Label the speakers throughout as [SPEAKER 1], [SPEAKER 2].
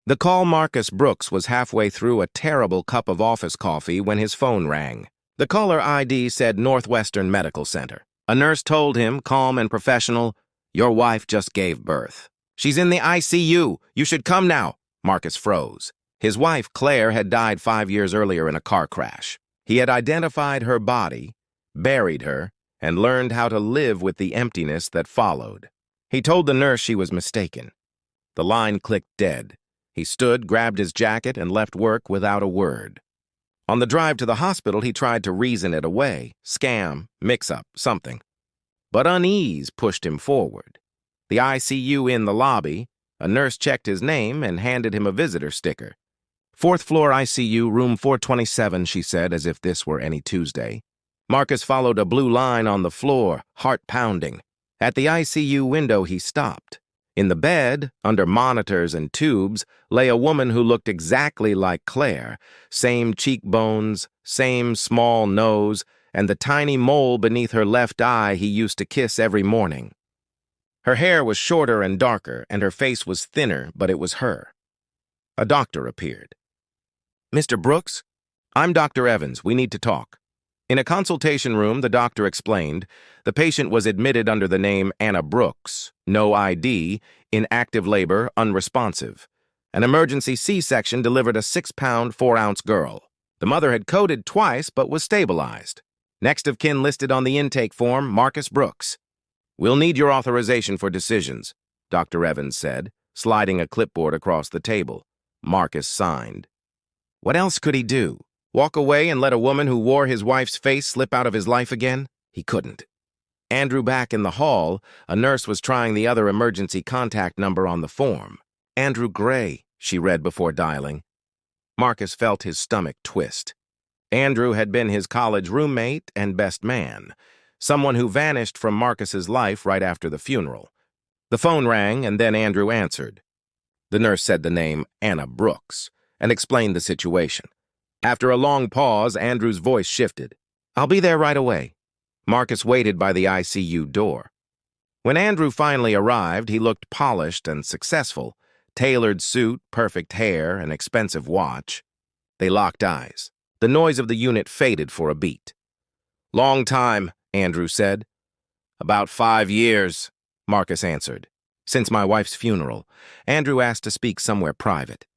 [SPEAKER 1] The call Marcus Brooks was halfway through a terrible cup of office coffee when his phone rang. The caller ID said Northwestern Medical Center. A nurse told him, calm and professional, "Your wife just gave birth. She's in the ICU. You should come now." Marcus froze. His wife, Claire, had died 5 years earlier in a car crash. He had identified her body, buried her, and learned how to live with the emptiness that followed. He told the nurse she was mistaken. The line clicked dead. He stood, grabbed his jacket, and left work without a word. On the drive to the hospital, he tried to reason it away. Scam, mix-up, something. But unease pushed him forward. The ICU in the lobby, a nurse checked his name and handed him a visitor sticker. "Fourth floor ICU, room 427, she said, as if this were any Tuesday. Marcus followed a blue line on the floor, heart pounding. At the ICU window, he stopped. In the bed, under monitors and tubes, lay a woman who looked exactly like Claire. Same cheekbones, same small nose, and the tiny mole beneath her left eye he used to kiss every morning. Her hair was shorter and darker, and her face was thinner, but it was her. A doctor appeared. "Mr. Brooks? I'm Dr. Evans. We need to talk." In a consultation room, the doctor explained, the patient was admitted under the name Anna Brooks, no ID, in active labor, unresponsive. An emergency C-section delivered a 6-pound, 4-ounce girl. The mother had coded twice but was stabilized. Next of kin listed on the intake form, Marcus Brooks. "We'll need your authorization for decisions," Dr. Evans said, sliding a clipboard across the table. Marcus signed. What else could he do? Walk away and let a woman who wore his wife's face slip out of his life again? He couldn't. Andrew back in the hall, a nurse was trying the other emergency contact number on the form. "Andrew Gray," she read before dialing. Marcus felt his stomach twist. Andrew had been his college roommate and best man, someone who vanished from Marcus's life right after the funeral. The phone rang, and then Andrew answered. The nurse said the name Anna Brooks and explained the situation. After a long pause, Andrew's voice shifted. "I'll be there right away." Marcus waited by the ICU door. When Andrew finally arrived, he looked polished and successful. Tailored suit, perfect hair, an expensive watch. They locked eyes. The noise of the unit faded for a beat. "Long time," Andrew said. "About 5 years," Marcus answered. "Since my wife's funeral." Andrew asked to speak somewhere private.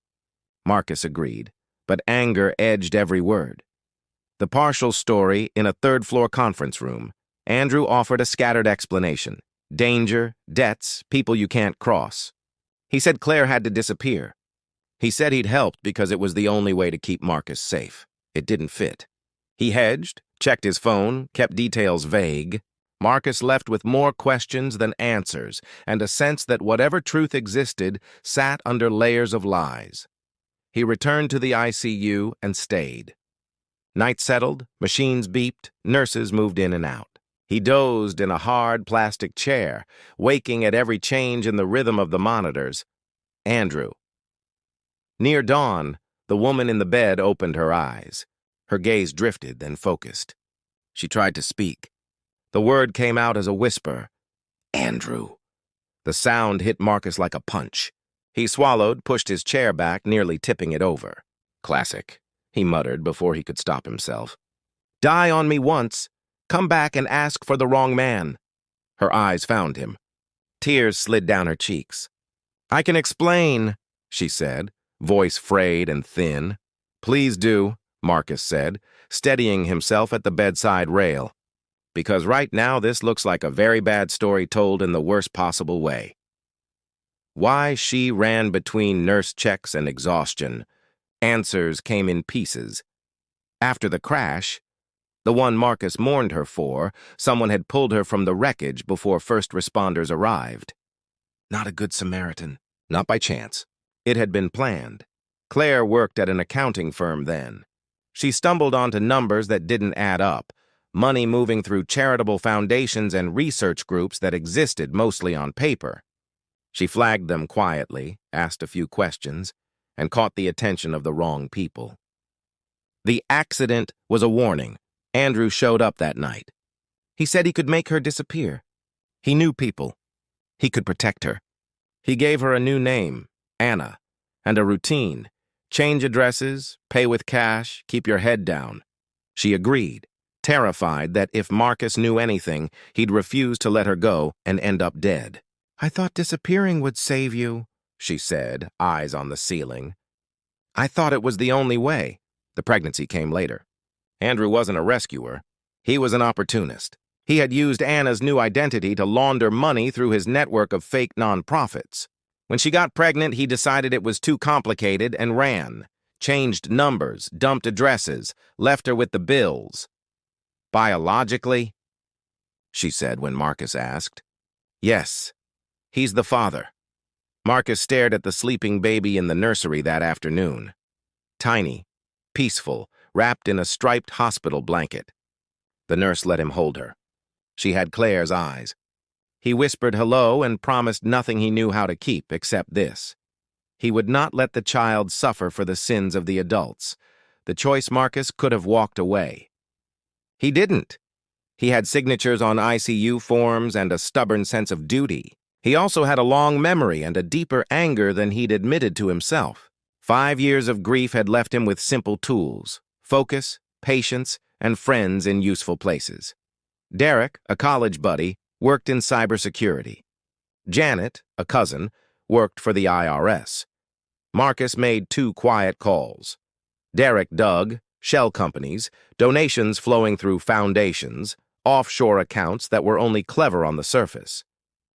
[SPEAKER 1] Marcus agreed, but anger edged every word. The partial story in a third-floor conference room. Andrew offered a scattered explanation. Danger, debts, people you can't cross. He said Claire had to disappear. He said he'd helped because it was the only way to keep Marcus safe. It didn't fit. He hedged, checked his phone, kept details vague. Marcus left with more questions than answers and a sense that whatever truth existed sat under layers of lies. He returned to the ICU and stayed. Night settled, machines beeped, nurses moved in and out. He dozed in a hard plastic chair, waking at every change in the rhythm of the monitors. Andrew. Near dawn, the woman in the bed opened her eyes. Her gaze drifted, then focused. She tried to speak. The word came out as a whisper. "Andrew." The sound hit Marcus like a punch. He swallowed, pushed his chair back, nearly tipping it over. "Classic," he muttered before he could stop himself. "Die on me once. Come back and ask for the wrong man." Her eyes found him. Tears slid down her cheeks. "I can explain," she said, voice frayed and thin. "Please do," Marcus said, steadying himself at the bedside rail. "Because right now this looks like a very bad story told in the worst possible way." Why she ran between nurse checks and exhaustion. Answers came in pieces. After the crash, the one Marcus mourned her for, someone had pulled her from the wreckage before first responders arrived. Not a good Samaritan. Not by chance. It had been planned. Claire worked at an accounting firm then. She stumbled onto numbers that didn't add up, money moving through charitable foundations and research groups that existed mostly on paper. She flagged them quietly, asked a few questions, and caught the attention of the wrong people. The accident was a warning. Andrew showed up that night. He said he could make her disappear. He knew people. He could protect her. He gave her a new name, Anna, and a routine. Change addresses, pay with cash, keep your head down. She agreed, terrified that if Marcus knew anything, he'd refuse to let her go and end up dead. "I thought disappearing would save you," she said, eyes on the ceiling. "I thought it was the only way." The pregnancy came later. Andrew wasn't a rescuer. He was an opportunist. He had used Anna's new identity to launder money through his network of fake nonprofits. When she got pregnant, he decided it was too complicated and ran. Changed numbers, dumped addresses, left her with the bills. "Biologically?" she said when Marcus asked. "Yes, he's the father." Marcus stared at the sleeping baby in the nursery that afternoon. Tiny, peaceful, wrapped in a striped hospital blanket. The nurse let him hold her. She had Claire's eyes. He whispered hello and promised nothing he knew how to keep except this. He would not let the child suffer for the sins of the adults. The choice Marcus could have walked away. He didn't. He had signatures on ICU forms and a stubborn sense of duty. He also had a long memory and a deeper anger than he'd admitted to himself. 5 years of grief had left him with simple tools: focus, patience, and friends in useful places. Derek, a college buddy, worked in cybersecurity. Janet, a cousin, worked for the IRS. Marcus made 2 quiet calls. Derek dug shell companies, donations flowing through foundations, offshore accounts that were only clever on the surface.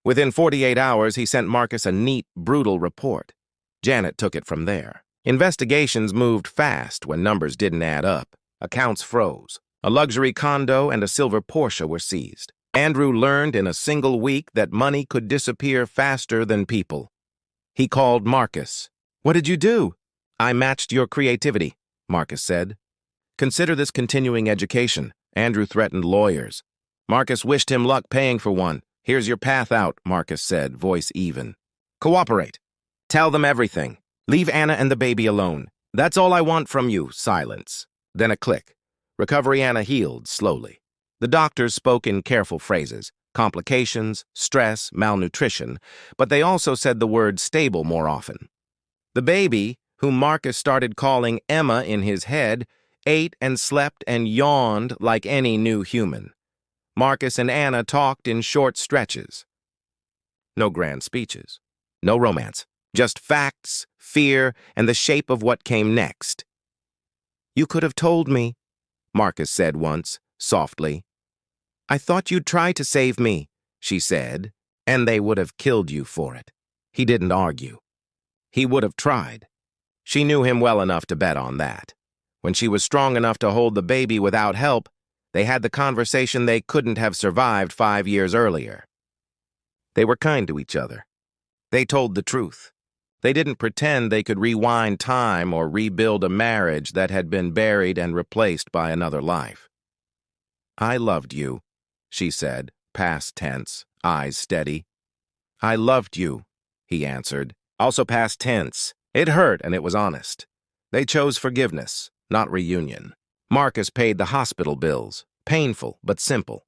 [SPEAKER 1] Within 48 hours, he sent Marcus a neat, brutal report. Janet took it from there. Investigations moved fast when numbers didn't add up. Accounts froze. A luxury condo and a silver Porsche were seized. Andrew learned in a single week that money could disappear faster than people. He called Marcus. "What did you do?" "I matched your creativity," Marcus said. "Consider this continuing education." Andrew threatened lawyers. Marcus wished him luck paying for one. "Here's your path out," Marcus said, voice even. "Cooperate. Tell them everything. Leave Anna and the baby alone. That's all I want from you." Silence. Then a click. Recovery Anna healed slowly. The doctors spoke in careful phrases: complications, stress, malnutrition, but they also said the word stable more often. The baby, whom Marcus started calling Emma in his head, ate and slept and yawned like any new human. Marcus and Anna talked in short stretches. No grand speeches. No romance. Just facts, fear, and the shape of what came next. "You could have told me," Marcus said once, softly. "I thought you'd try to save me," she said, "and they would have killed you for it." He didn't argue. He would have tried. She knew him well enough to bet on that. When she was strong enough to hold the baby without help, they had the conversation they couldn't have survived 5 years earlier. They were kind to each other. They told the truth. They didn't pretend they could rewind time or rebuild a marriage that had been buried and replaced by another life. "I loved you," she said, past tense, eyes steady. "I loved you," he answered, also past tense. It hurt and it was honest. They chose forgiveness, not reunion. Marcus paid the hospital bills, painful but simple.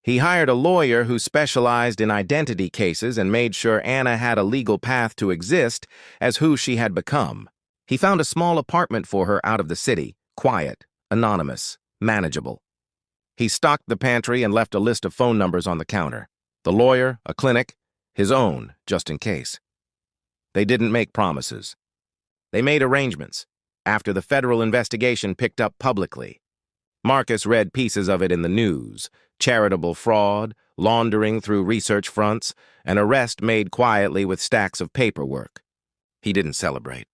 [SPEAKER 1] He hired a lawyer who specialized in identity cases and made sure Anna had a legal path to exist as who she had become. He found a small apartment for her out of the city, quiet, anonymous, manageable. He stocked the pantry and left a list of phone numbers on the counter. The lawyer, a clinic, his own, just in case. They didn't make promises. They made arrangements, after the federal investigation picked up publicly. Marcus read pieces of it in the news: charitable fraud, laundering through research fronts, an arrest made quietly with stacks of paperwork. He didn't celebrate.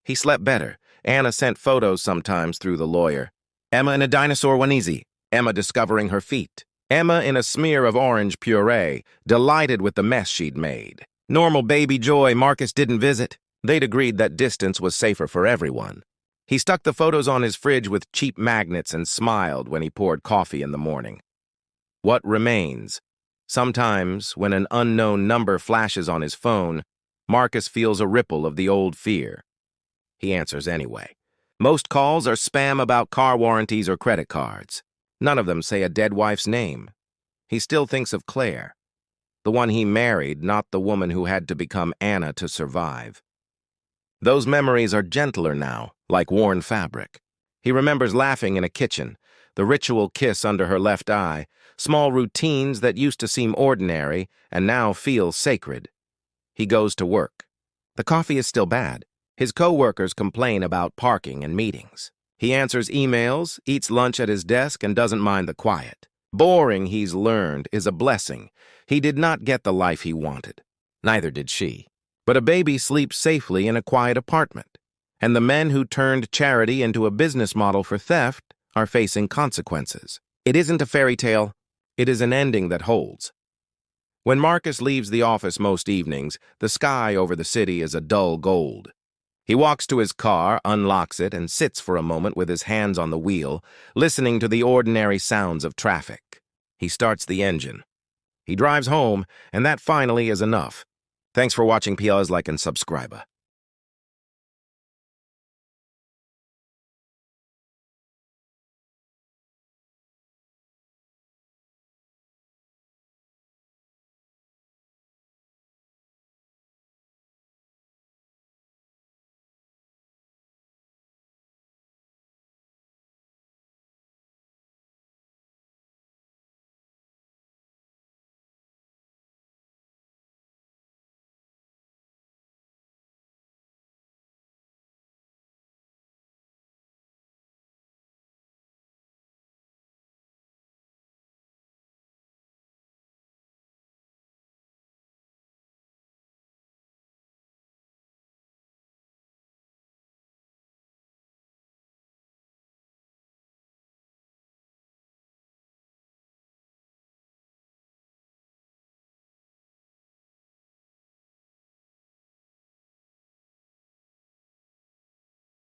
[SPEAKER 1] He slept better. Anna sent photos sometimes through the lawyer. Emma in a dinosaur onesie, Emma discovering her feet. Emma in a smear of orange puree, delighted with the mess she'd made. Normal baby joy Marcus didn't visit. They'd agreed that distance was safer for everyone. He stuck the photos on his fridge with cheap magnets and smiled when he poured coffee in the morning. What remains? Sometimes, when an unknown number flashes on his phone, Marcus feels a ripple of the old fear. He answers anyway. Most calls are spam about car warranties or credit cards. None of them say a dead wife's name. He still thinks of Claire, the one he married, not the woman who had to become Anna to survive. Those memories are gentler now, like worn fabric. He remembers laughing in a kitchen, the ritual kiss under her left eye, small routines that used to seem ordinary and now feel sacred. He goes to work. The coffee is still bad. His co-workers complain about parking and meetings. He answers emails, eats lunch at his desk, and doesn't mind the quiet. Boring, he's learned, is a blessing. He did not get the life he wanted. Neither did she. But a baby sleeps safely in a quiet apartment, and the men who turned charity into a business model for theft are facing consequences. It isn't a fairy tale. It is an ending that holds. When Marcus leaves the office most evenings, the sky over the city is a dull gold. He walks to his car, unlocks it, and sits for a moment with his hands on the wheel, listening to the ordinary sounds of traffic. He starts the engine. He drives home, and that finally is enough. Thanks for watching. Please like and subscribe.